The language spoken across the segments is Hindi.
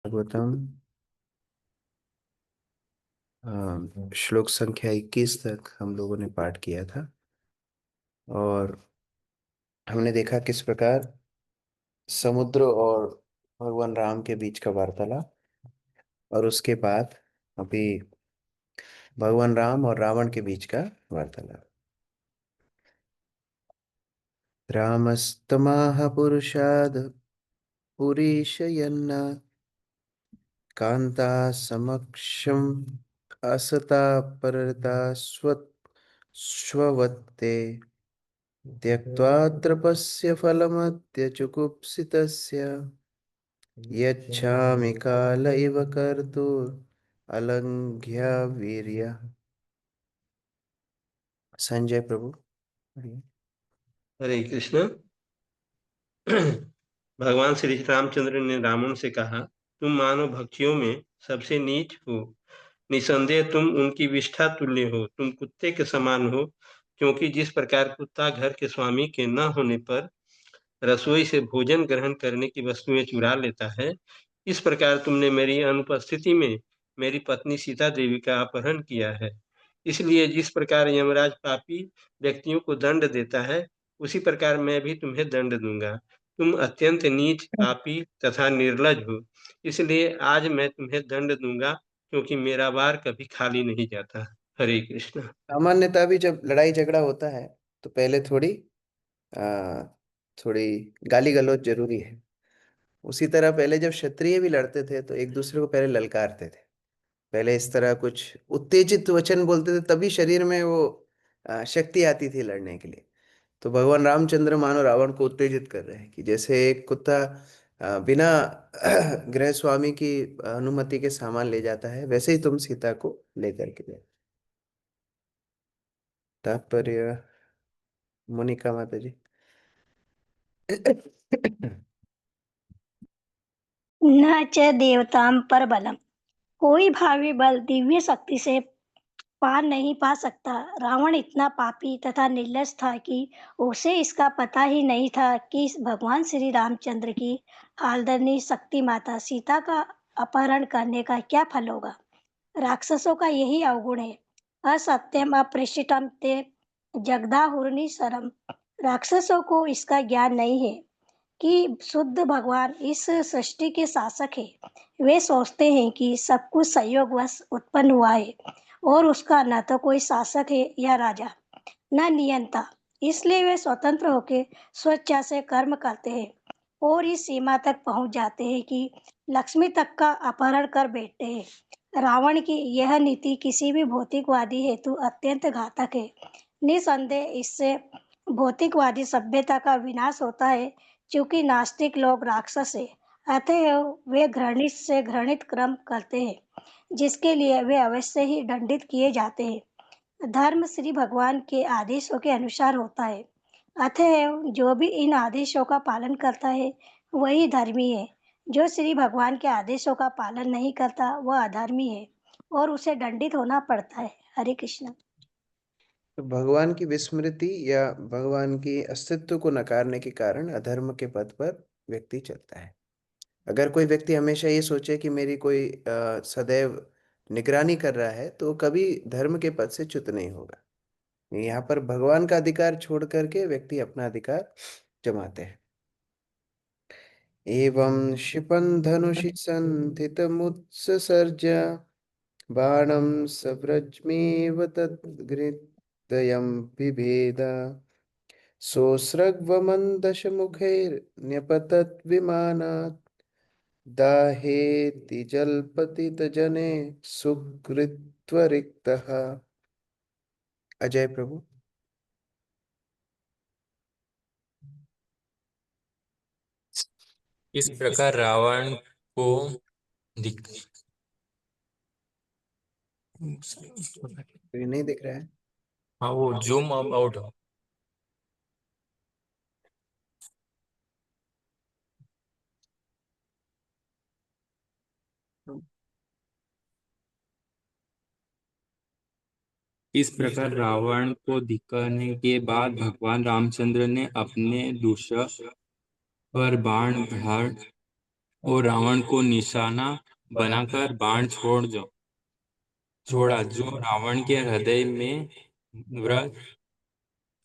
भागवतम श्लोक संख्या 21 तक हम लोगों ने पाठ किया था। और हमने देखा किस प्रकार समुद्र और भगवान राम के बीच का वार्तालाप, और उसके बाद अभी भगवान राम और रावण के बीच का वार्तालाप। रामस्तमाह पुरुषाद पुरीशयन्न कांता समक्षम असता परता स्ववत्ते त्यक्त्वा तृपस्य फलमद्य जुगुप्सितस्य यच्छामि काल इव कर्तुर् अलंघ्य वीर्य। संजय प्रभु। हरे कृष्ण। भगवान श्री रामचंद्र ने रावण से कहा, तुम मानव भक्षियों में सबसे नीच हो। निसंदेह तुम उनकी विष्ठा तुल्य हो। तुम कुत्ते के समान हो, क्योंकि जिस प्रकार कुत्ता घर के स्वामी के न होने पर रसोई से भोजन ग्रहण करने की वस्तुएं चुरा लेता है, इस प्रकार तुमने मेरी अनुपस्थिति में मेरी पत्नी सीता देवी का अपहरण किया है। इसलिए जिस प्रकार यमराज पापी व्यक्तियों को दंड देता है, उसी प्रकार मैं भी तुम्हें दंड दूंगा। तुम अत्यंत नीच, पापी तथा निर्लज हो, इसलिए आज मैं तुम्हें दंड दूंगा, क्योंकि मेरा वार कभी खाली नहीं जाता। हरे कृष्ण। सामान्यतः भी जब लड़ाई झगड़ा होता है तो पहले आ, थोड़ी गाली गलौज जरूरी है। उसी तरह पहले जब क्षत्रिय भी लड़ते थे तो एक दूसरे को पहले ललकारते थे। पहले इस तरह कुछ उत्तेजित वचन बोलते थे, तभी शरीर में वो शक्ति आती थी लड़ने के लिए। तो भगवान रामचंद्र मानो रावण को उत्तेजित कर रहे हैं कि जैसे एक कुत्ता बिना गृह स्वामी की अनुमति के सामान ले जाता है, वैसे ही तुम सीता को लेकर के जाए। तात्पर्य मोनिका माता जी। न च देवताम पर बलम। कोई भावी बल दिव्य शक्ति से पार नहीं पा सकता। रावण इतना पापी तथा निर्लज था कि उसे इसका पता ही नहीं था कि भगवान श्री रामचंद्र की आदरणीय शक्ति माता सीता का अपहरण करने का क्या फल होगा। राक्षसों का यही अवगुण है। असत्यम अप्रेषितम ते जगदाहुरनि सरम। राक्षसों को इसका ज्ञान नहीं है कि शुद्ध भगवान इस सृष्टि के शासक है। वे सोचते हैं कि सब कुछ संयोगवश उत्पन्न हुआ है और उसका न तो कोई शासक है या राजा, न नियंता। इसलिए वे स्वतंत्र होकर स्वेच्छा से कर्म करते हैं और इस सीमा तक पहुंच जाते हैं कि लक्ष्मी तक का अपहरण कर बैठते हैं। रावण की यह नीति किसी भी भौतिकवादी हेतु अत्यंत घातक है। निसंदेह इससे भौतिकवादी सभ्यता का विनाश होता है, क्योंकि नास्तिक लोग राक्षस है, अतः वे घृणित से घृणित कर्म करते हैं, जिसके लिए वे अवश्य ही दंडित किए जाते हैं। धर्म श्री भगवान के आदेशों के अनुसार होता है, अतः जो भी इन आदेशों का पालन करता है वही धर्मी है। जो श्री भगवान के आदेशों का पालन नहीं करता वह अधर्मी है और उसे दंडित होना पड़ता है। हरे कृष्ण। तो भगवान की विस्मृति या भगवान की अस्तित्व को नकारने के कारण अधर्म के पथ पर व्यक्ति चलता है। अगर कोई व्यक्ति हमेशा ये सोचे कि मेरी कोई सदैव निगरानी कर रहा है, तो कभी धर्म के पद से च्युत नहीं होगा। यहाँ पर भगवान का अधिकार छोड़ करके व्यक्ति अपना अधिकार जमाते हैं। एवं क्षिपन् धनुषि संथितमुत्ससर्ज बाणं सव्रजमेव तद्गृहीतयं बिभेद सोऽस्रग्वमन्दशमुखैर्न्यपतत् विमानात् दाहेति जल्पतितजने सुकृत्वरिक्तः। अजय प्रभु। इस प्रकार रावण को ये नहीं दिख रहा है। हाँ, वो जूम आउट हो। इस प्रकार रावण को दिखाने के बाद भगवान रामचंद्र ने अपने धनुष पर बाण और रावण को निशाना बनाकर बाण छोड़ा, जो रावण के हृदय में व्रत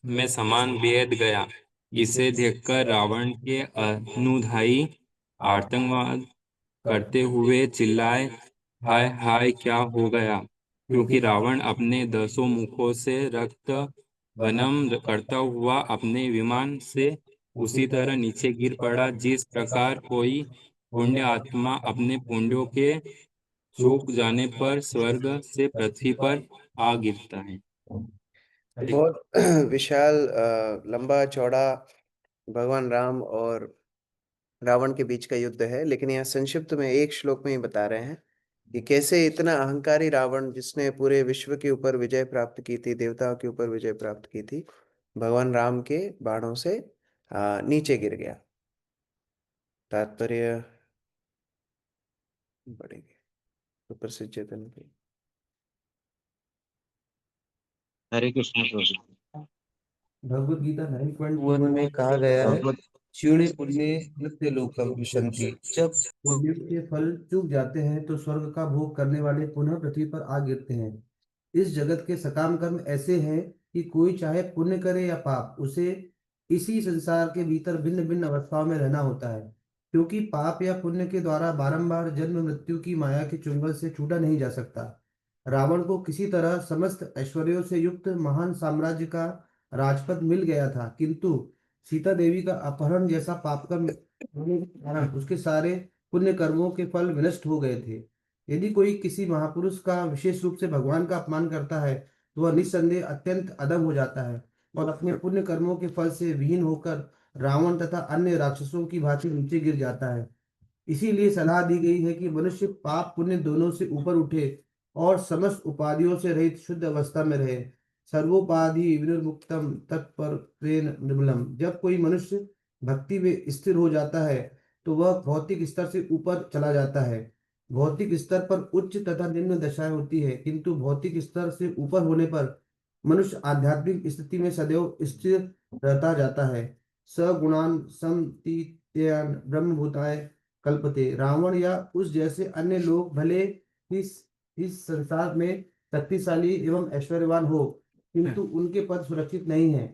में समान भेद गया। इसे देखकर रावण के अनुयायी आतंकवाद करते हुए चिल्लाए, हाय हाय क्या हो गया, क्योंकि रावण अपने 10 मुखों से रक्त वनम करता हुआ अपने विमान से उसी तरह नीचे गिर पड़ा जिस प्रकार कोई पुण्य आत्मा अपने पुण्यों के सूख जाने पर स्वर्ग से पृथ्वी पर आ गिरता है। बहुत विशाल लंबा चौड़ा भगवान राम और रावण के बीच का युद्ध है, लेकिन यहाँ संक्षिप्त में एक श्लोक में ही बता रहे हैं कि कैसे इतना अहंकारी रावण, जिसने पूरे विश्व के ऊपर विजय प्राप्त की थी, देवताओं के ऊपर विजय प्राप्त की थी, भगवान राम के बाणों से नीचे गिर गया। तात्पर्य बढ़ेंगे ऊपर से चेतन की। हरे कृष्ण प्रभु। भगवद गीता 9.1 में कहा गया है, क्षीणे पुण्ये नित्य लोकम विशन्ति। जब पुण्य के फल चूक जाते हैं तो स्वर्ग का भोग करने वाले पुनः पृथ्वी पर आ गिरते हैं। इस जगत के सकाम कर्म ऐसे हैं कि कोई चाहे पुण्य करे या पाप, उसे इसी संसार के भीतर भिन्न भिन्न अवस्थाओं में रहना होता है, क्योंकि पाप या पुण्य के द्वारा बारंबार जन्म मृत्यु की माया के चुंगल से छूटा नहीं जा सकता। रावण को किसी तरह समस्त ऐश्वर्यों से युक्त महान साम्राज्य का राजपद मिल गया था, किंतु सीता देवी का अपहरण जैसा पाप कर्म होने के कारण उसके सारे पुण्य कर्मों के फल विनष्ट हो गए थे। यदि कोई किसी महापुरुष का विशेष रूप से भगवान का अपमान करता है तो वह निस्संदेह अत्यंत अधम हो जाता है और अपने पुण्य कर्मों के फल से विहीन होकर रावण तथा अन्य राक्षसों की भांति नीचे गिर जाता है। इसीलिए सलाह दी गई है कि मनुष्य पाप पुण्य दोनों से ऊपर उठे और समस्त उपाधियों से रहित शुद्ध अवस्था में रहे। सर्वोपाधि विनिर्मुक्तम तत्पर प्रेम निर्मलम। जब कोई मनुष्य भक्ति में स्थिर हो जाता है तो वह भौतिक स्तर से ऊपर चला जाता है। भौतिक स्तर पर उच्च तथा निम्न दशाएं होती है, किंतु भौतिक स्तर से ऊपर होने पर मनुष्य आध्यात्मिक स्थिति में सदैव स्थिर रहता जाता है। सगुणान समतीत्यान ब्रह्मभूताय कल्पते। रावण या उस जैसे अन्य लोग भले इस संसार में शक्तिशाली एवं ऐश्वर्यवान हो, किंतु उनके पद सुरक्षित नहीं है,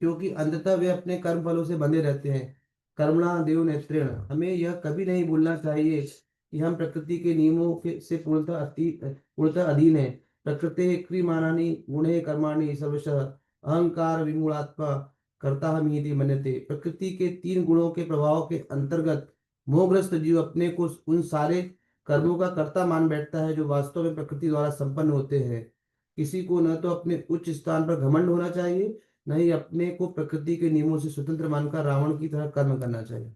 क्योंकि अंततः वे अपने कर्म फलों से बंधे रहते हैं। कर्मणा देव नेत्रेण। हमें यह कभी नहीं भूलना चाहिए कि हम प्रकृति के नियमों के से पूर्णतः अधीन है। प्रकृति क्रियमाणानि गुणे कर्माणि सर्वशः अहंकार विमूढ़ात्मा कर्ता हमीति मन्यते। प्रकृति के 3 गुणों के प्रभाव के अंतर्गत मोहग्रस्त जीव अपने को उन सारे कर्मों का कर्ता मान बैठता है जो वास्तव में प्रकृति द्वारा संपन्न होते हैं। किसी को न तो अपने उच्च स्थान पर घमंड होना चाहिए, न ही अपने को प्रकृति के नियमों से स्वतंत्र मानकर रावण की तरह कर्म करना चाहिए।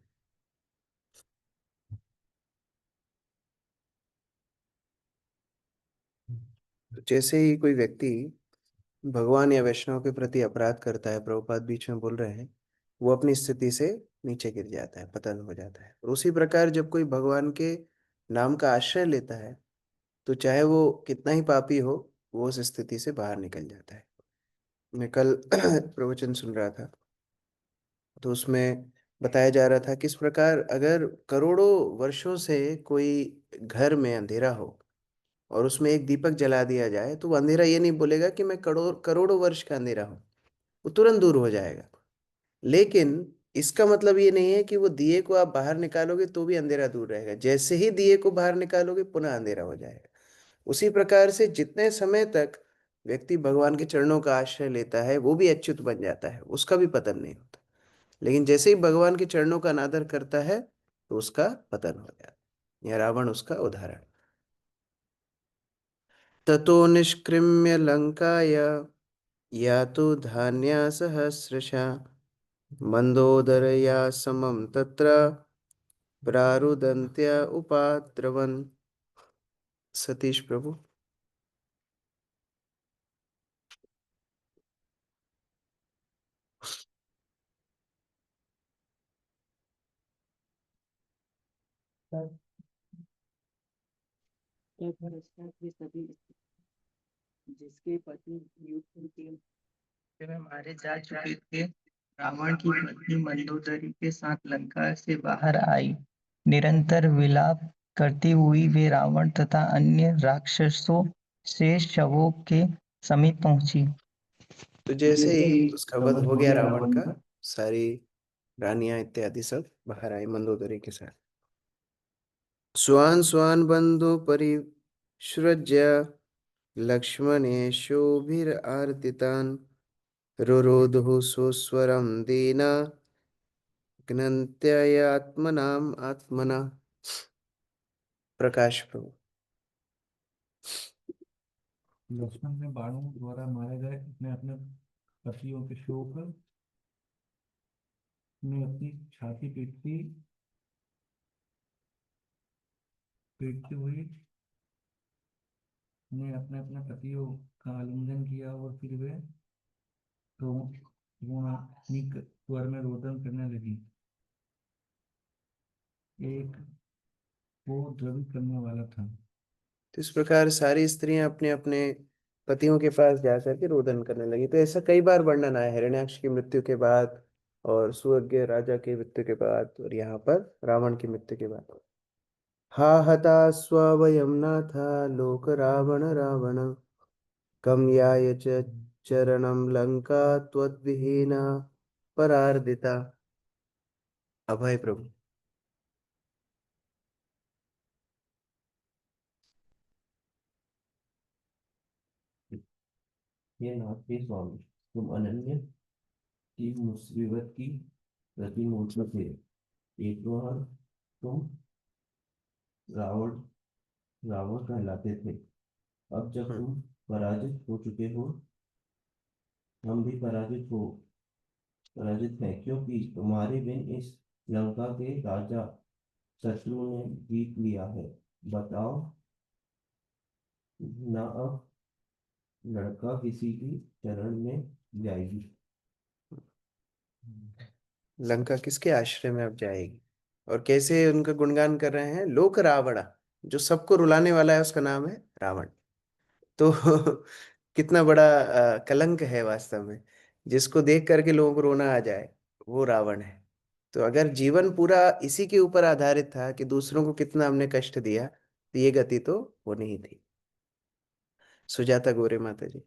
जैसे ही कोई व्यक्ति भगवान या वैष्णव के प्रति अपराध करता है, प्रभुपाद बीच में बोल रहे हैं, वो अपनी स्थिति से नीचे गिर जाता है, पतन हो जाता है। और उसी प्रकार जब कोई भगवान के नाम का आश्रय लेता है तो चाहे वो कितना ही पापी हो, वो उस स्थिति से बाहर निकल जाता है। मैं कल प्रवचन सुन रहा था तो उसमें बताया जा रहा था किस प्रकार अगर करोड़ों वर्षों से कोई घर में अंधेरा हो और उसमें एक दीपक जला दिया जाए तो वो अंधेरा ये नहीं बोलेगा कि मैं करोड़ों वर्ष का अंधेरा हूं, वो तुरंत दूर हो जाएगा। लेकिन इसका मतलब ये नहीं है कि वो दिए को आप बाहर निकालोगे तो भी अंधेरा दूर रहेगा। जैसे ही दिए को बाहर निकालोगे पुनः अंधेरा हो जाएगा। उसी प्रकार से जितने समय तक व्यक्ति भगवान के चरणों का आश्रय लेता है वो भी अच्युत बन जाता है, उसका भी पतन नहीं होता। लेकिन जैसे ही भगवान के चरणों का अनादर करता है तो उसका पतन हो जाता है। यह रावण उसका उदाहरण। ततो निष्क्रिम्य लंकाय यातु धान्या सहस्रशा मंदोदरया समम तत्र प्रारुदन्त्य उपाद्रवन्। सतीश प्रभु। जिसके पति युद्ध में मारे जा चुके थे, रावण की पत्नी मंदोदरी के साथ लंका से बाहर आई। निरंतर विलाप करती हुई वे रावण तथा अन्य राक्षसों से शवों के समीप पहुंची। तो जैसे ही उसका वध हो गया रावण का, सारी रानियां इत्यादि सब बाहर आई मंदोदरी के साथ। स्वान स्वान बंधु परिसृज्य लक्ष्मणेशोभिरार्तितान् रुरोधुः स्वस्वरं दीना घ्नन्त्यात्मनाम आत्मना। प्रकाश प्रभु। लक्ष्मण ने बाणों द्वारा मारे गए अपने अपने पतियों के शोक में अपनी छाती पीटती हुई ने अपने अपने पतियों का आलिंगन किया और फिर वे रोमानिक स्वर में रोदन करने लगी। एक वो द्रवित करने वाला था। तो इस प्रकार सारी स्त्रियां अपने अपने पतियों के पास जा करके रोदन करने लगी। तो ऐसा कई बार वर्णन आया हिरण्याक्ष की मृत्यु के बाद, और सुअज्ञ राजा की मृत्यु के बाद, और यहाँ पर रावण की मृत्यु के बाद। हा हता स्वयं नाथ लोक रावण रावण कम याय च चरणम लंका त्वद्विहीना परार्दिता। अभय प्रभु। हे नाथ के स्वामी, तुम अनन्य की मुसीबत की प्रतिमूर्ति थे। एक बार तुम रावण रावण कहलाते थे। अब जब हम्म। तुम पराजित हो चुके हो, हम भी पराजित हैं, क्योंकि तुम्हारे बिन इस लंका के राजा शत्रु ने जीत लिया है। बताओ न अब लड़का किसी की शरण में जाएगी। लंका किसके आश्रय में अब जाएगी? और कैसे उनका गुणगान कर रहे हैं, लोक रावण। जो सबको रुलाने वाला है उसका नाम है रावण। तो कितना बड़ा कलंक है वास्तव में। जिसको देख करके लोगों को रोना आ जाए, वो रावण है। तो अगर जीवन पूरा इसी के ऊपर आधारित था कि दूसरों को कितना हमने कष्ट दिया, तो ये गति तो वो नहीं थी। सुजाता गोरे माता जी।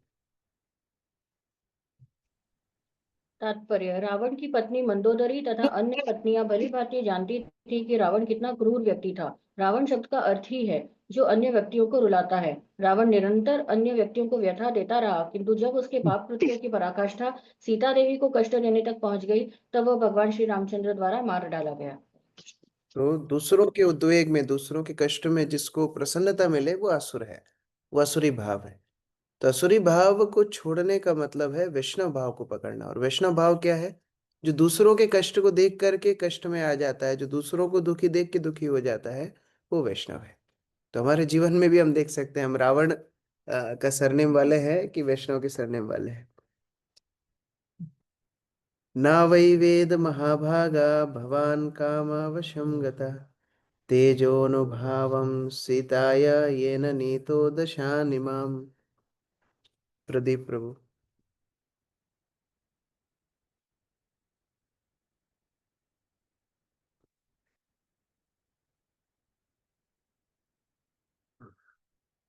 तात्पर्य: रावण की पत्नी मंदोदरी तथा अन्य पत्नियां भली भांति जानती थी कि रावण कितना क्रूर व्यक्ति था। रावण शब्द का अर्थ ही है जो अन्य व्यक्तियों को रुलाता है। रावण निरंतर अन्य व्यक्तियों को व्यथा देता रहा, किंतु जब उसके पाप कृत्यों की पराकाष्ठा सीता देवी को कष्ट देने तक पहुंच गई, तब वह भगवान श्री रामचंद्र द्वारा मार डाला गया। तो दूसरों के उद्वेग में, दूसरों के कष्ट में जिसको प्रसन्नता मिले, वो असुर है, वो असुरी भाव है। तो असुरी भाव को छोड़ने का मतलब है वैष्णव भाव को पकड़ना। और वैष्णव भाव क्या है? जो दूसरों के कष्ट को देख करके कष्ट में आ जाता है, जो दूसरों को दुखी देख के दुखी हो जाता है, वो वैष्णव है। तो हमारे जीवन में भी हम देख सकते हैं, हम रावण का सरनेम वाले हैं कि वैष्णव के सरनेम वाले हैं। ना वै वेद महाभागा भवान कामावशं गता तेजोनुभावं सीताय येन नीतो दशानिमाम्। प्रदीप प्रभु।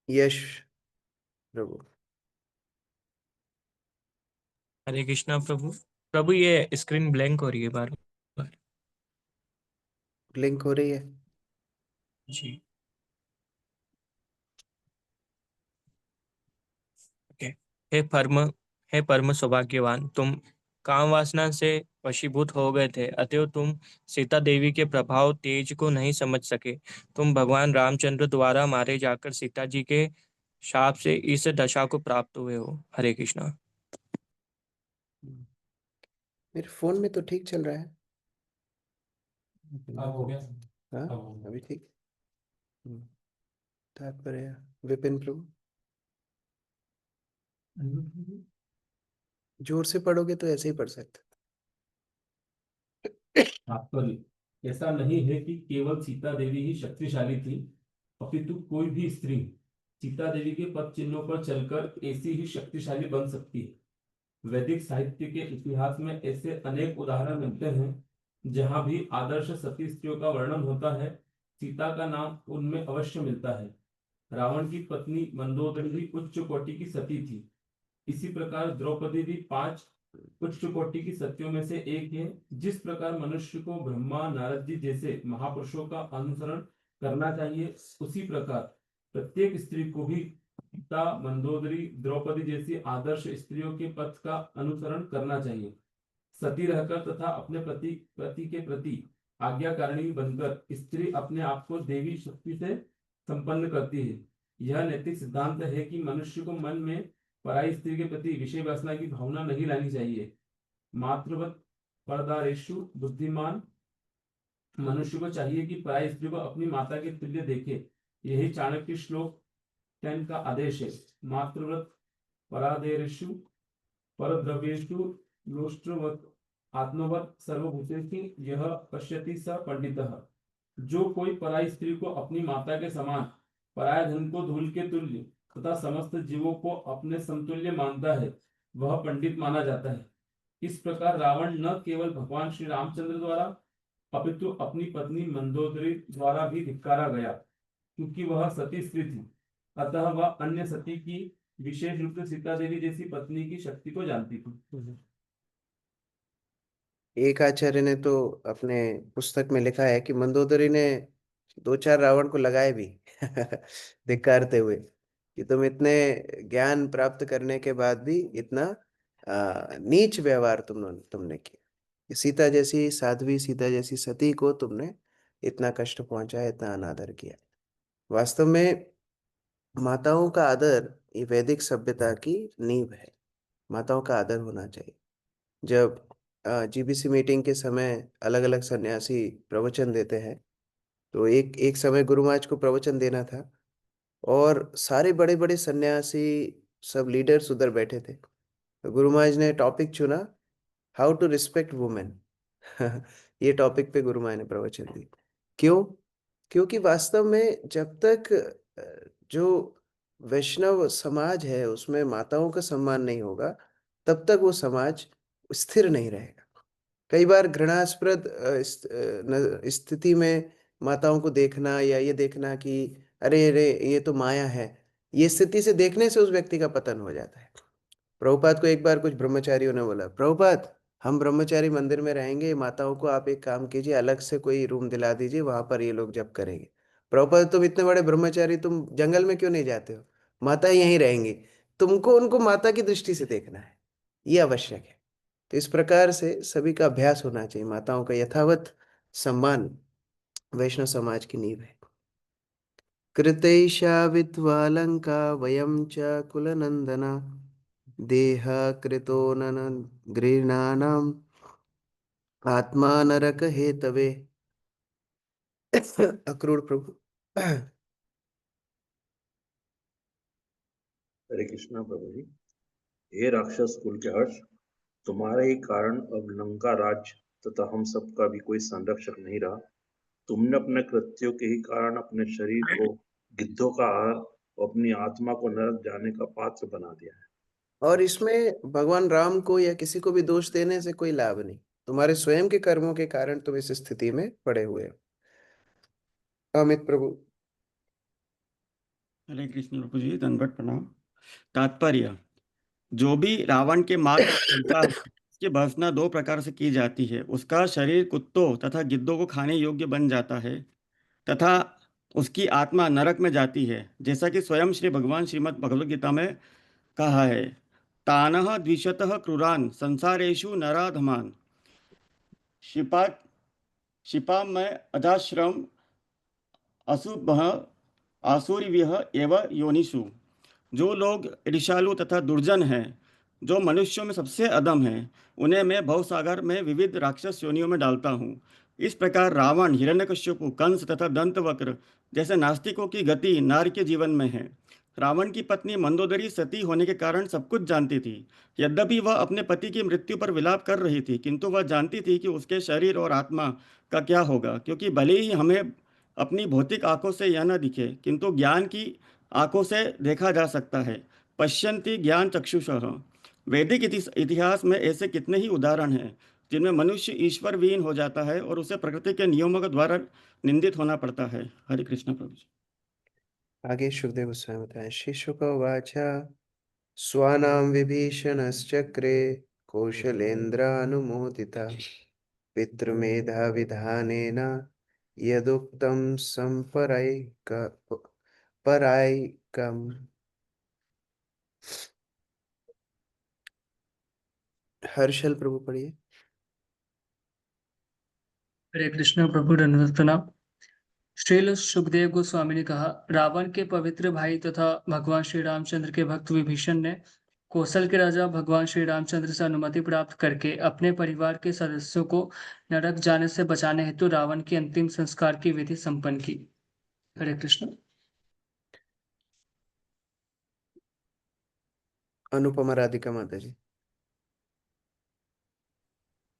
यश प्रभु। हरे कृष्णा प्रभु। प्रभु ये स्क्रीन ब्लैंक हो रही है बार बार। लिंक हो रही है जी ओके। हे परम सौभाग्यवान, तुम काम वासना से वशीभूत हो गए थे, अतएव तुम सीता देवी के प्रभाव तेज को नहीं समझ सके। तुम भगवान रामचंद्र द्वारा मारे जाकर सीता जी के शाप से इस दशा को प्राप्त हुए हो। हरे कृष्णा। मेरे फोन में तो ठीक चल रहा है। अब हो गया। हाँ, अभी ठीक। तात्पर्य विपिन प्रभु। जोर से पढ़ोगे तो ऐसे ही पढ़ सकते। तात्पर्य: ऐसा नहीं है कि केवल सीता देवी ही शक्तिशाली थी, अपितु कोई भी स्त्री सीता देवी के पद चिन्हों पर चलकर ऐसी ही शक्तिशाली बन सकती है। वैदिक साहित्य के इतिहास में ऐसे अनेक उदाहरण मिलते हैं जहाँ भी आदर्श सती स्त्रियों का वर्णन होता है, सीता का नाम उनमें अवश्य मिलता है। रावण की पत्नी मंदोदरी भी उच्च कोटि की सती थी। इसी प्रकार द्रौपदी भी 5 उच्च कोटि की सतियों में से एक है। जिस प्रकार मनुष्य को ब्रह्मा, नारद जी जैसे महापुरुषों का अनुसरण करना चाहिए, उसी प्रकार प्रत्येक स्त्री को भी सीता, मंदोदरी, द्रौपदी जैसी आदर्श स्त्रियों के पथ का अनुसरण करना चाहिए। सती रहकर तथा अपने पति के प्रति आज्ञाकारिणी बनकर स्त्री अपने आप को देवी शक्ति से संपन्न करती है। यह नैतिक सिद्धांत है कि मनुष्य को मन में पराई स्त्री के प्रति विषय वासना की भावना नहीं लानी चाहिए। मातृवत परदारेषु बुद्धिमान मनुष्य को चाहिए कि पराई स्त्री को अपनी माता के तुल्य देखे। यही चाणक्य श्लोक 10 का आदेश है। मातृव्रत परादेरेषु परद्रव्येषु लोष्ट्रवत् आत्मवत् सर्वभूतेषु यह पश्यति स पंडितः। जो कोई पराई स्त्री को अपनी माता के समान, पराय धन को धूल के तुल्य तथा समस्त जीवों को अपने समतुल्य मानता है, वह पंडित माना जाता है। इस प्रकार रावण न केवल भगवान श्री रामचंद्र द्वारा अपितु अपनी पत्नी मंदोदरी द्वारा भी धिक्कारा गया, क्योंकि वह सती स्त्री थी। अतः वह अन्य सती की, विशेष रूप से सीता देवी जैसी पत्नी की शक्ति को जानती थी। एक आचार्य ने तो अपने पुस्तक में लिखा है कि मंदोदरी ने 2-4 रावण को लगाए भी धिक्कारते हुए कि तुम इतने ज्ञान प्राप्त करने के बाद भी इतना नीच व्यवहार तुमने किया। सीता जैसी साध्वी, सीता जैसी सती को तुमने इतना कष्ट पहुंचाया, इतना अनादर किया। वास्तव में माताओं का आदर ये वैदिक सभ्यता की नींव है। माताओं का आदर होना चाहिए। जब जीबीसी मीटिंग के समय अलग अलग सन्यासी प्रवचन देते हैं, तो एक एक समय गुरु महाराज को प्रवचन देना था और सारे बड़े बड़े सन्यासी, सब लीडर्स उधर बैठे थे। तो गुरु महाराज ने टॉपिक चुना, हाउ टू रिस्पेक्ट वुमेन। ये टॉपिक पे गुरु महाराज ने प्रवचन दी। क्यों? क्योंकि वास्तव में जब तक जो वैष्णव समाज है उसमें माताओं का सम्मान नहीं होगा, तब तक वो समाज स्थिर नहीं रहेगा। कई बार घृणास्पद स्थिति में माताओं को देखना या ये देखना कि अरे अरे ये तो माया है, ये स्थिति से देखने से उस व्यक्ति का पतन हो जाता है। प्रभुपाद को एक बार कुछ ब्रह्मचारियों ने बोला, प्रभुपाद हम ब्रह्मचारी मंदिर में रहेंगे, माताओं को आप एक काम कीजिए, अलग से कोई रूम दिला दीजिए, वहां पर ये लोग जप करेंगे। प्रभुपाद तुम इतने बड़े ब्रह्मचारी, तुम जंगल में क्यों नहीं जाते हो? माता यहीं रहेंगी, तुमको उनको माता की दृष्टि से देखना है, ये आवश्यक है। तो इस प्रकार से सभी का अभ्यास होना चाहिए। माताओं का यथावत सम्मान वैष्णव समाज की नींव है। कृतैषा विद्वालंका वयं च कुलनंदना देह कृतो नन गृह्णानाम आत्मा नरक हेतवे। अक्रूर प्रभु। हरे कृष्णा प्रभु जी। हे राक्षस कुल के हर्ष, तुम्हारे ही कारण अब लंका राज्य तथा हम सब का भी कोई संरक्षक नहीं रहा। तुमने अपने कृत्यों के ही कारण अपने शरीर को गिद्धों का आहार और अपनी आत्मा को नरक जाने का पात्र बना दिया है। और इसमें भगवान राम को या किसी को भी दोष देने से कोई लाभ नहीं। तुम्हारे स्वयं के कर्मों के कारण तुम इस स्थिति में पड़े हुए हो। अमित प्रभु। हरे कृष्ण प्रभु जी, दंडवत प्रणाम। तात्पर्य, जो भी रावण के मार्ग पर चलता है, उसकी भर्त्सना 2 प्रकार से की जाती है। उसका शरीर कुत्तों तथा गिद्धों को खाने योग्य बन जाता है तथा उसकी आत्मा नरक में जाती है, जैसा कि स्वयं श्री भगवान श्रीमद् भगवद गीता में कहा है। तानः द्विषतः क्रूरान संसारेषु नराधमान शिपा में अजाश्रम अशुभ आसुरिव्यः एव योनिषु। जो लोग ऋषालु तथा दुर्जन हैं, जो मनुष्यों में सबसे अधम हैं, उन्हें मैं भवसागर में विविध राक्षस योनियों में डालता हूँ। इस प्रकार रावण, हिरण्यकश्यपु, कंस तथा दंतवक्र जैसे नास्तिकों की गति नारी के जीवन में है। रावण की पत्नी मंदोदरी सती होने के कारण सब कुछ जानती थी। यद्यपि वह अपने पति की मृत्यु पर विलाप कर रही थी, किंतु वह जानती थी कि उसके शरीर और आत्मा का क्या होगा, क्योंकि भले ही हमें अपनी भौतिक आंखों से यह न दिखे, किंतु ज्ञान की आंखों से देखा जा सकता है। पश्यन्ति ज्ञान चक्षुषः। वैदिक इतिहास में ऐसे कितने ही उदाहरण हैं जिनमें मनुष्य ईश्वर विहीन हो जाता है और उसे प्रकृति के नियमों के द्वारा निंदित होना पड़ता है। हरे कृष्ण प्रभु जी। आगे सुखदेव गोस्वामी बताएं। शिशुकवाच स्वानां विभीषणश्चक्रे कौशलेन्द्रानुमोदिता पितृमेधाविधानेन यदुक्तं परायकम्। हर्षल प्रभु पढ़िए। हरे कृष्ण प्रभु धन्यवाद प्रणाम। श्रील सुखदेव गोस्वामी ने कहा, रावण के पवित्र भाई तथा भगवान श्री रामचंद्र के भक्त विभीषण ने कौशल के राजा भगवान श्री रामचंद्र से अनुमति प्राप्त करके अपने परिवार के सदस्यों को नरक जाने से बचाने हेतु रावण के अंतिम संस्कार की विधि संपन्न की। हरे कृष्ण। अनुपमा राधिका माता जी।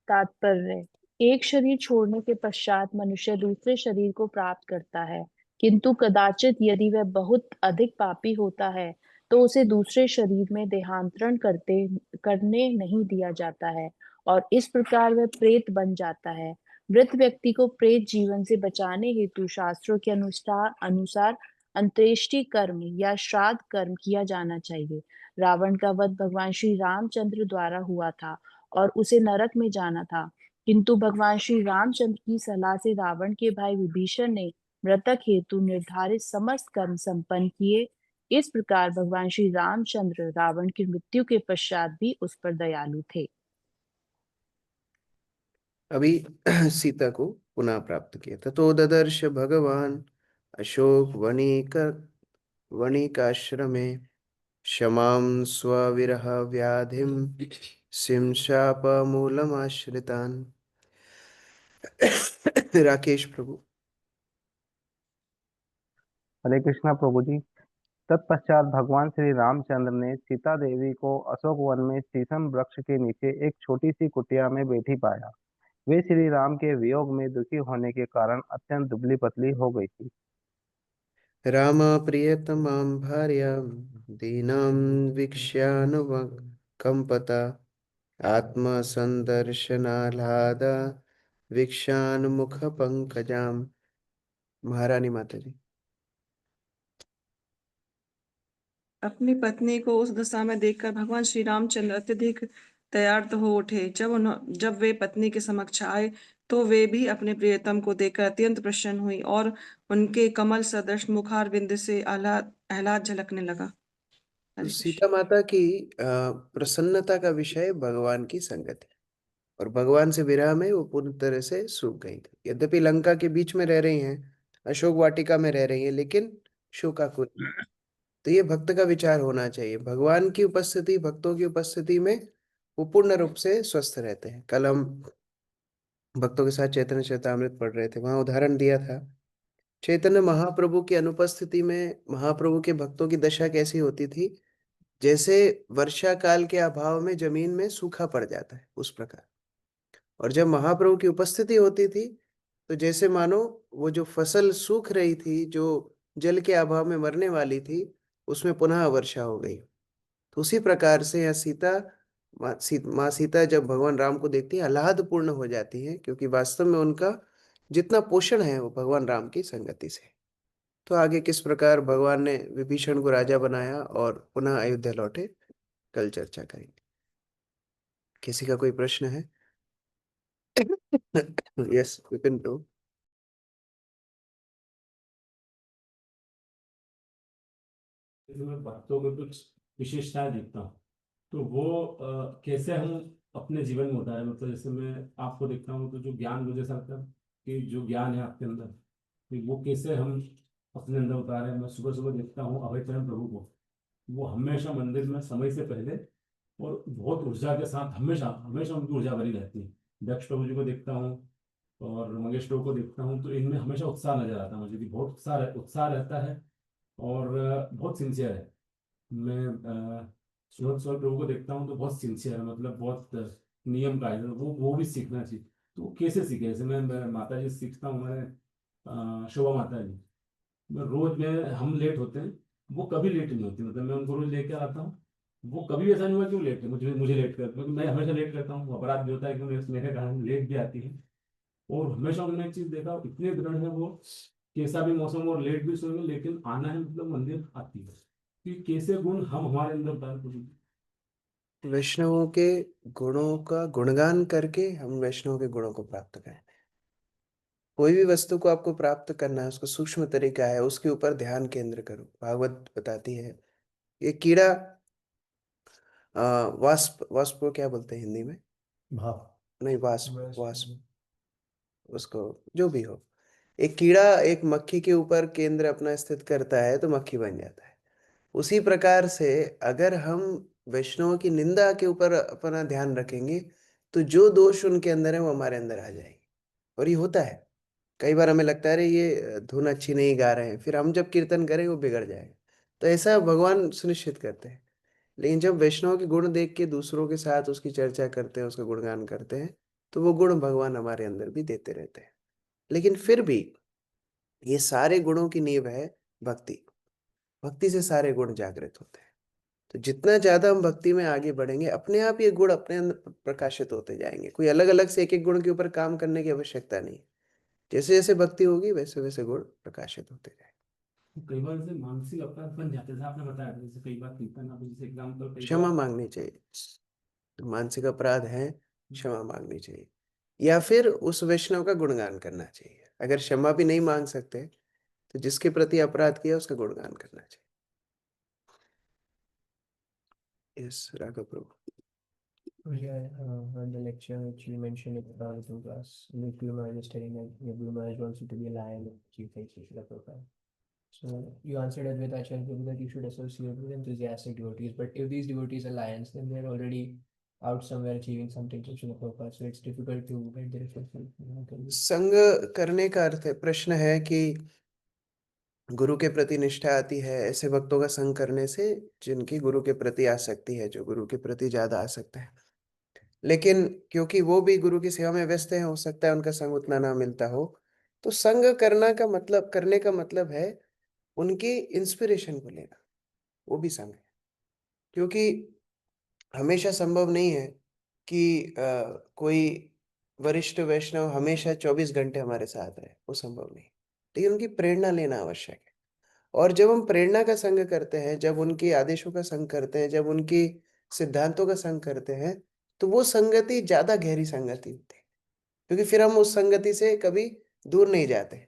तात्पर्य: एक शरीर छोड़ने के पश्चात मनुष्य दूसरे शरीर को प्राप्त करता है, किंतु कदाचित यदि वह बहुत अधिक पापी होता है तो उसे दूसरे शरीर में देहांतरण करने नहीं दिया जाता है और इस प्रकार वह प्रेत बन जाता है। मृत व्यक्ति को प्रेत जीवन से बचाने हेतु शास्त्रों के अनुसार अंत्येष्टि कर्म या श्राद्ध कर्म किया जाना चाहिए। रावण का वध भगवान श्री रामचंद्र द्वारा हुआ था और उसे नरक में जाना था, किंतु भगवान श्री रामचंद्र की सलाह से रावण के भाई विभीषण ने मृतक हेतु निर्धारित समस्त कर्म संपन्न किए। इस प्रकार भगवान श्री रामचंद्र रावण की मृत्यु के पश्चात भी उस पर दयालु थे। अभी सीता को पुनः प्राप्त किया। ततो ददर्श भगवान अशोक वणिकाश्रमे क्षमां स्वविरह व्याधिं सिंशापमूलमाश्रितान्। राकेश प्रभु। हरे कृष्णा प्रभु जी। तत्पश्चात भगवान श्री रामचंद्र ने सीता देवी को अशोक वन में शीशम वृक्ष के नीचे एक छोटी सी कुटिया में बैठी पाया। वे श्री राम के वियोग में दुखी होने के कारण अत्यंत दुबली पतली हो गई थी। राम प्रियतमां भार्यां दीनां वीक्ष्यानुकंपता आत्मसंदर्शनाह्लादा वीक्षानुमुख पंकजाम। महारानी माता जी। अपनी पत्नी को उस दशा में देखकर भगवान श्री रामचंद्र अत्यधिक दयार्द हो उठे। जब वे पत्नी के समक्ष आए तो वे भी अपने प्रियतम को देखकर अत्यंत प्रसन्न हुई और उनके कमल सदृश मुखारविंद से आह्लाद झलकने लगा। तो सीता माता की प्रसन्नता का विषय भगवान की संगत है और भगवान से विरह में वो पूर्ण तरह से सूख गई थी। यद्यपि लंका के बीच में रह रही हैं, अशोक वाटिका में रह रही हैं, लेकिन शोकाकुल। तो ये भक्त का विचार होना चाहिए। भगवान की उपस्थिति, भक्तों की उपस्थिति में वो पूर्ण रूप से स्वस्थ रहते हैं। कल हम भक्तों के साथ चैतन्य चरितामृत पढ़ रहे थे, वहां उदाहरण दिया था चैतन्य महाप्रभु की अनुपस्थिति में महाप्रभु के भक्तों की दशा कैसी होती थी। जैसे वर्षा काल के अभाव में जमीन में सूखा पड़ जाता है, उस प्रकार। और जब महाप्रभु की उपस्थिति होती थी तो जैसे मानो वो जो फसल सूख रही थी, जो जल के अभाव में मरने वाली थी, उसमें पुनः वर्षा हो गई। तो उसी प्रकार से यहाँ माँ सीता जब भगवान राम को देखती है, आह्लाद पूर्ण हो जाती है, क्योंकि वास्तव में उनका जितना पोषण है वो भगवान राम की संगति से। तो आगे किस प्रकार भगवान ने विभीषण को राजा बनाया और पुनः अयोध्या लौटे, कल चर्चा करेंगे। किसी का कोई प्रश्न है? यस, विपिन प्रभु। मैं भक्तों में कुछ विशेषताएं देखता हूँ, तो वो कैसे हम अपने जीवन में उतारे। मतलब जैसे मैं आपको देखता हूँ तो जो ज्ञान, मुझे ऐसा लगता है कि जो ज्ञान है आपके अंदर, तो वो कैसे हम अपने अंदर उतारे। मैं सुबह सुबह देखता हूँ अभय चरण प्रभु को, वो हमेशा मंदिर में समय से पहले और बहुत ऊर्जा के साथ हमेशा हमेशा उनकी ऊर्जा भरी रहती है। दक्ष प्रभु जी को देखता हूँ और मंगेश प्रभु को देखता हूँ, तो इनमें हमेशा उत्साह नजर आता है मुझे कि बहुत उत्साह रहता है और बहुत सिंसियर है। मैं सूरज प्रभु को देखता हूँ तो बहुत सिंसियर है, मतलब बहुत नियम का है। वो भी सीखना चाहिए। तो कैसे सीखे? जैसे मैं माता जी सीखता हूँ, मैंने शोभा माता जी, मैं रोज में हम लेट होते हैं, वो कभी लेट नहीं होती। मतलब मैं उनको रोज लेके आता हूँ वो कभी भी ऐसा नहीं हुआ क्यों लेट मुझे मुझे लेट कर, क्योंकि मैं हमेशा लेट करता हूँ। अपराध भी होता है क्योंकि मेरे कारण लेट भी आती है। और हमेशा मैंने एक चीज देखा, इतने दृढ़ है वो, कैसा भी मौसम और लेट भी सोएंगे लेकिन आना है, मतलब मंदिर आती है। कि कैसे गुण हम हमारे अंदर डाल कुछ। वैष्णवों के गुणों का गुणगान करके हम वैष्णव के गुणों को प्राप्त करें। कोई भी वस्तु को आपको प्राप्त करना है, उसका सूक्ष्म तरीका है, उसके ऊपर ध्यान केंद्र करो। भागवत बताती है ये कीड़ा, वास्प, वास्प को क्या बोलते हैं हिंदी में? भाव। नहीं, वास्प, वास्प, उसको जो भी हो, एक कीड़ा एक मक्खी के ऊपर केंद्र अपना स्थित करता है तो मक्खी बन जाता है। उसी प्रकार से अगर हम वैष्णव की निंदा के ऊपर अपना ध्यान रखेंगे तो जो दोष उनके अंदर है वो हमारे अंदर आ जाएंगे। और ये होता है। कई बार हमें लगता है अरे ये धुन अच्छी नहीं गा रहे हैं, फिर हम जब कीर्तन करें वो बिगड़ जाएगा। तो ऐसा भगवान सुनिश्चित करते हैं। लेकिन जब वैष्णव के गुण देख के दूसरों के साथ उसकी चर्चा करते हैं, उसका गुणगान करते हैं, तो वो गुण भगवान हमारे अंदर भी देते रहते हैं। लेकिन फिर भी ये सारे गुणों की नींव है भक्ति। भक्ति से सारे गुण जागृत होते हैं। तो जितना ज्यादा हम भक्ति में आगे बढ़ेंगे, अपने आप ये गुण अपने अंदर प्रकाशित होते जाएंगे। कोई अलग अलग से एक एक गुण के ऊपर काम करने की आवश्यकता नहीं। जैसे जैसे भक्ति होगी वैसे वैसे गुण प्रकाशित होते जाएंगे। कई बार जैसे मानसिक अपराध बन जाते थे, आपने बताया था, जैसे कई बार कीर्तन, आप जैसे एग्जाम्पल, कई क्षमा बार मांगनी चाहिए। मानसिक अपराध है, क्षमा मांगनी चाहिए, या फिर उस वैष्णव का गुणगान करना चाहिए। अगर क्षमा भी नहीं मांग सकते तो जिसके प्रति अपराध किया उसका गुणगान करना चाहिए। Yes, Raghav Prabhu. Yeah, on the lecture which you mentioned in the Guru class, Nick Guru Maharaj is telling that your Guru Maharaj wants you to be a lion with Chief Srila Prabhupada. So you answered Advaita Acharya Prabhu that you should associate with enthusiastic devotees. But if these devotees are lions, then they're already out somewhere achieving something to Srila Prabhupada. So it's difficult to get their fulfillment. संग करने का अर्थ है, प्रश्न है कि गुरु के प्रति निष्ठा आती है ऐसे भक्तों का संग करने से जिनकी गुरु के प्रति आसक्ति है, जो गुरु के प्रति ज्यादा आसक्त है। लेकिन क्योंकि वो भी गुरु की सेवा में व्यस्त है, हो सकता है उनका संग उतना ना मिलता हो। तो संग करने का मतलब है उनकी इंस्पिरेशन को लेना, वो भी संग है। क्योंकि हमेशा संभव नहीं है कि कोई वरिष्ठ वैष्णव हमेशा 24 घंटे हमारे साथ रहे, वो संभव नहीं। लेकिन उनकी प्रेरणा लेना आवश्यक है। और जब हम प्रेरणा का संग करते हैं, जब उनके आदेशों का संग करते हैं, जब उनकी सिद्धांतों का संग करते हैं, तो वो संगति ज्यादा गहरी संगति होती है। क्योंकि फिर हम उस संगति से कभी दूर नहीं जाते।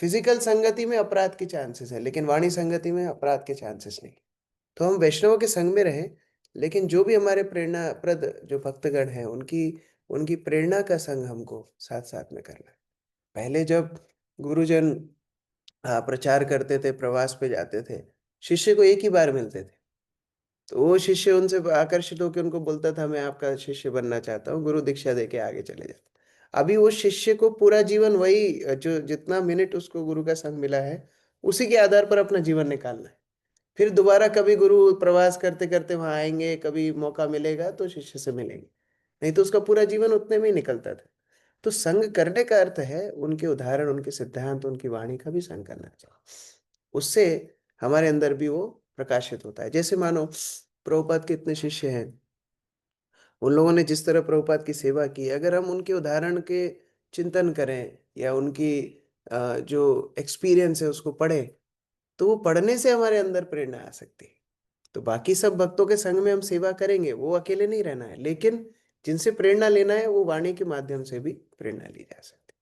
फिजिकल संगति में अपराध के चांसेस है, लेकिन वाणी संगति में अपराध के चांसेस नहीं। तो हम वैष्णव के संग में रहें, लेकिन जो भी हमारे प्रेरणाप्रद जो भक्तगण हैं उनकी उनकी प्रेरणा का संग हमको साथ साथ में करना है। पहले जब गुरुजन प्रचार करते थे, प्रवास पे जाते थे, शिष्य को एक ही बार मिलते थे, तो वो शिष्य उनसे आकर्षित होकर उनको बोलता था मैं आपका शिष्य बनना चाहता हूँ, गुरु दीक्षा देके आगे चले जाते। अभी वो शिष्य को पूरा जीवन वही, जो जितना मिनट उसको गुरु का संग मिला है उसी के आधार पर अपना जीवन निकालना है। फिर दोबारा कभी गुरु प्रवास करते करते वहां आएंगे, कभी मौका मिलेगा तो शिष्य से मिलेंगे, नहीं तो उसका पूरा जीवन उतने में ही निकलता था। तो संग करने का अर्थ है उनके उदाहरण, उनके सिद्धांत, उनकी वाणी का भी संग करना चाहिए। उससे हमारे अंदर भी वो प्रकाशित होता है। जैसे मानो प्रभुपाद के इतने शिष्य हैं, उन लोगों ने जिस तरह प्रभुपाद की सेवा की, अगर हम उनके उदाहरण के चिंतन करें या उनकी जो एक्सपीरियंस है उसको पढ़ें, तो वो पढ़ने से हमारे अंदर प्रेरणा आ सकती है। तो बाकी सब भक्तों के संग में हम सेवा करेंगे, वो अकेले नहीं रहना है, लेकिन जिनसे प्रेरणा लेना है वो वाणी के माध्यम से भी प्रेरणा ली जा सकती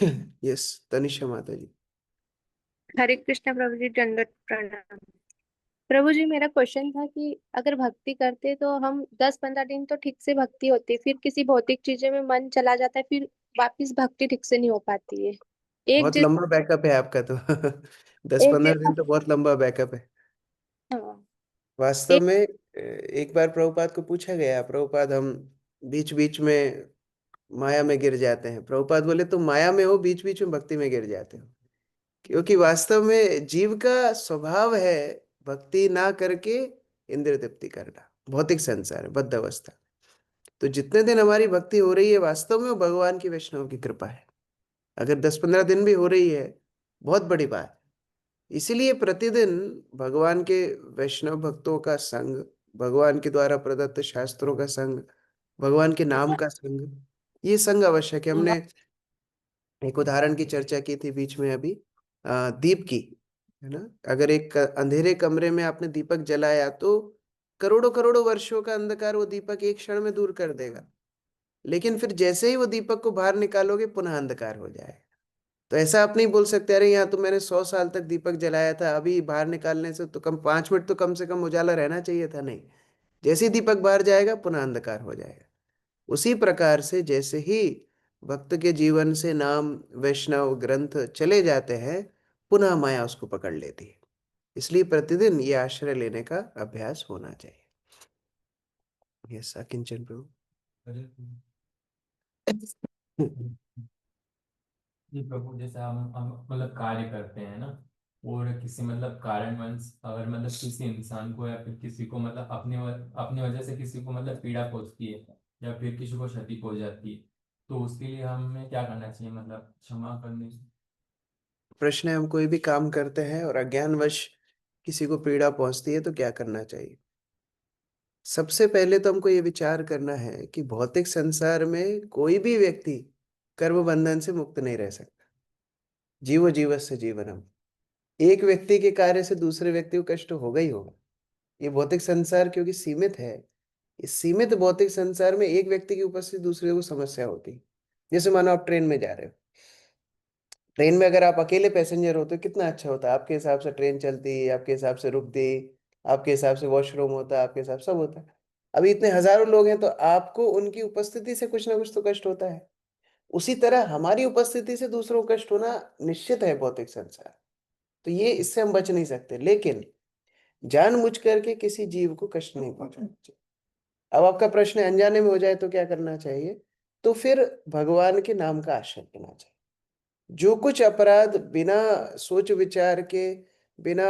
है। यस, तनिषा माता जी। हरे कृष्ण प्रभु जी, दंडवत प्रणाम। प्रभु जी, मेरा क्वेश्चन था कि अगर भक्ति करते तो हम 10-15 दिन तो ठीक से भक्ति होती, फिर किसी भौतिक चीजों में मन चला जाता है, फिर वापिस भक्ति ठीक से नहीं हो पाती है। एक बहुत लंबा बैकअप है आपका तो। दस एक पंद्रह दिन जैसा। तो बहुत लंबा बैकअप है हाँ। वास्तव एक में। एक बार प्रभुपाद को पूछा गया, प्रभुपाद हम बीच बीच में माया में गिर जाते हैं। प्रभुपाद बोले तुम माया में हो, बीच बीच में भक्ति में गिर जाते हो। क्योंकि वास्तव में जीव का स्वभाव है भक्ति ना करके इंद्रिय तृप्ति करना, भौतिक संसार है, बद्ध अवस्था। तो जितने दिन हमारी भक्ति हो रही है वास्तव में वो भगवान की, वैष्णव की कृपा है। अगर 10-15 दिन भी हो रही है बहुत बड़ी बात है। इसीलिए प्रतिदिन भगवान के वैष्णव भक्तों का संग, भगवान के द्वारा प्रदत्त शास्त्रों का संग, भगवान के नाम का संग, ये संग आवश्यक है। हमने एक उदाहरण की चर्चा की थी बीच में अभी, दीप की, है ना। अगर एक अंधेरे कमरे में आपने दीपक जलाया तो करोड़ों करोड़ों वर्षों का अंधकार वो दीपक एक क्षण में दूर कर देगा, लेकिन फिर जैसे ही वो दीपक को बाहर निकालोगे पुनः अंधकार हो जाएगा। तो ऐसा आप नहीं बोल सकते अरे यहाँ तो मैंने 100 साल तक दीपक जलाया था, अभी बाहर निकालने से तो कम 5 मिनट तो कम से कम उजाला रहना चाहिए था। नहीं, जैसे ही दीपक बाहर जाएगा पुनः अंधकार हो जाएगा। उसी प्रकार से जैसे ही भक्त के जीवन से नाम, वैष्णव ग्रंथ चले जाते हैं, पुनः माया उसको पकड़ लेती है। इसलिए प्रतिदिन ये आश्रय लेने का अभ्यास होना चाहिए। यस, किंचन प्रभु। जी प्रभु, जैसे हम मतलब कार्य करते हैं ना, और किसी मतलब कारणवश अगर मतलब किसी इंसान को या फिर किसी को मतलब अपनी वजह से किसी को मतलब पीड़ा पहुंचती है या फिर किसी को क्षति पहुंच जाती है, तो उसके लिए हमें क्या करना चाहिए, मतलब क्षमा करने। प्रश्न है, हम कोई भी काम करते हैं और अज्ञानवश किसी को पीड़ा पहुंचती है तो क्या करना चाहिए। सबसे पहले तो हमको ये विचार करना है कि भौतिक संसार में कोई भी व्यक्ति कर्म बंधन से मुक्त नहीं रह सकता। जीवो जीवस्य जीवनम, एक व्यक्ति के कार्य से दूसरे व्यक्ति को कष्ट होगा ही होगा। ये भौतिक संसार क्योंकि सीमित है, इस सीमित भौतिक संसार में एक व्यक्ति की उपस्थिति दूसरे को समस्या होती है। जैसे मानो आप ट्रेन में जा रहे हो, ट्रेन में अगर आप अकेले पैसेंजर हो तो कितना अच्छा होता, आपके हिसाब से ट्रेन चलती, आपके हिसाब से रुकती, आपके हिसाब से वॉशरूम होता, आपके हिसाब सब होता। अभी इतने हजारों लोग हैं तो आपको उनकी उपस्थिति से कुछ ना कुछ तो कष्ट होता है। उसी तरह हमारी उपस्थिति से दूसरों को कष्ट होना निश्चित है भौतिक संसार। तो ये, इससे हम बच नहीं सकते, लेकिन जानबूझ करके किसी जीव को कष्ट नहीं पहुंचाना चाहिए। अब आपका प्रश्न है अनजाने में हो जाए तो क्या करना चाहिए, तो फिर भगवान के नाम का आश्रय लेना चाहिए। जो कुछ अपराध बिना सोच विचार के, बिना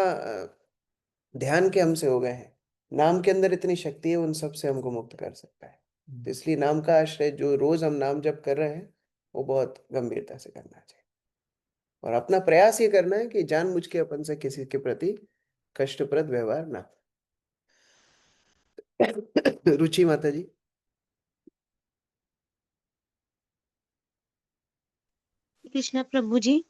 ध्यान के हमसे हो गए हैं, नाम के अंदर इतनी शक्ति है, उन सब से हमको मुक्त कर सकता है। तो इसलिए नाम का आश्रय, जो रोज हम नाम जप कर रहे हैं, वो बहुत गंभीरता से करना चाहिए। और अपना प्रयास ये करना है कि जानबूझ के अपन से किसी के प्रति कष्टप्रद व्यवहार ना हो। रुचि माता जी। कृष्णा प्रभु जी।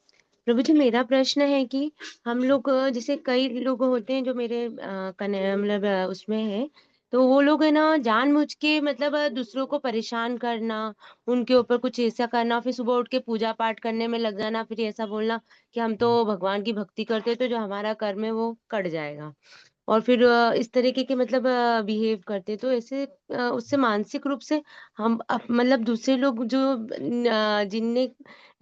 प्रभु जी, मेरा प्रश्न है कि हम लोग जैसे कई लोग होते हैं जो मेरे मतलब उसमें है, तो वो लोग है ना जानबूझ के मतलब दूसरों को परेशान करना, उनके ऊपर कुछ ऐसा करना, फिर सुबह उठ के पूजा पाठ करने में लग जाना, फिर ऐसा बोलना कि हम तो भगवान की भक्ति करते हैं तो जो हमारा कर्म है वो कट जाएगा, और फिर इस तरीके के मतलब बिहेव करते, तो ऐसे उससे मानसिक रूप से हम मतलब दूसरे लोग जो जिनने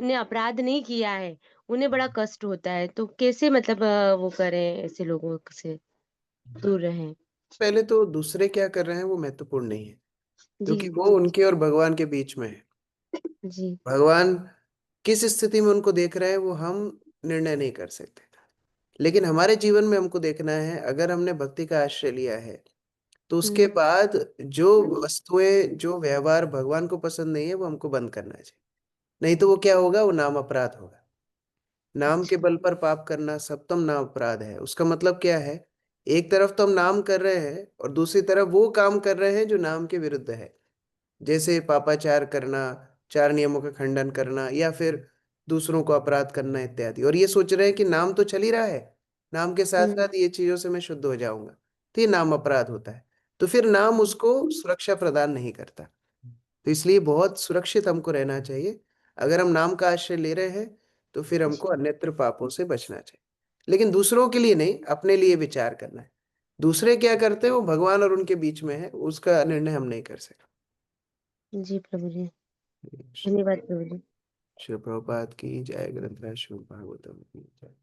ने अपराध नहीं किया है उन्हें बड़ा कष्ट होता है, तो कैसे मतलब वो करें, ऐसे लोगों से दूर रहें। पहले तो दूसरे क्या कर रहे हैं वो महत्वपूर्ण नहीं है, जी क्योंकि वो उनके और भगवान के बीच में है। जी। भगवान किस स्थिति में उनको देख रहे हैं वो हम निर्णय नहीं कर सकते, लेकिन हमारे जीवन में हमको देखना है, अगर हमने भक्ति का आश्रय लिया है तो उसके बाद जो वस्तुएं, जो व्यवहार भगवान को पसंद नहीं है वो हमको बंद करना चाहिए। नहीं तो वो क्या होगा, वो नाम अपराध होगा। नाम के बल पर पाप करना सप्तम नाम अपराध है। उसका मतलब क्या है, एक तरफ तो हम नाम कर रहे हैं और दूसरी तरफ वो काम कर रहे हैं जो नाम के विरुद्ध है, जैसे पापाचार करना, चार नियमों का खंडन करना, या फिर दूसरों को अपराध करना इत्यादि। और ये सोच रहे हैं कि नाम तो चल ही रहा है, नाम के साथ साथ ये चीजों से मैं शुद्ध हो जाऊंगा, तो ये नाम अपराध होता है। तो फिर नाम उसको सुरक्षा प्रदान नहीं करता। तो इसलिए बहुत सुरक्षित हमको रहना चाहिए। अगर हम नाम का आश्रय ले रहे हैं तो फिर हमको अन्यत्र पापों से बचना चाहिए, लेकिन दूसरों के लिए नहीं, अपने लिए विचार करना है। दूसरे क्या करते हैं वो भगवान और उनके बीच में है, उसका निर्णय हम नहीं कर सकते। जी प्रभु जी, धन्यवाद प्रभु जी। श्री प्रभुपाद की जय। ग्रंथराज श्रीमद् भागवतम की जय।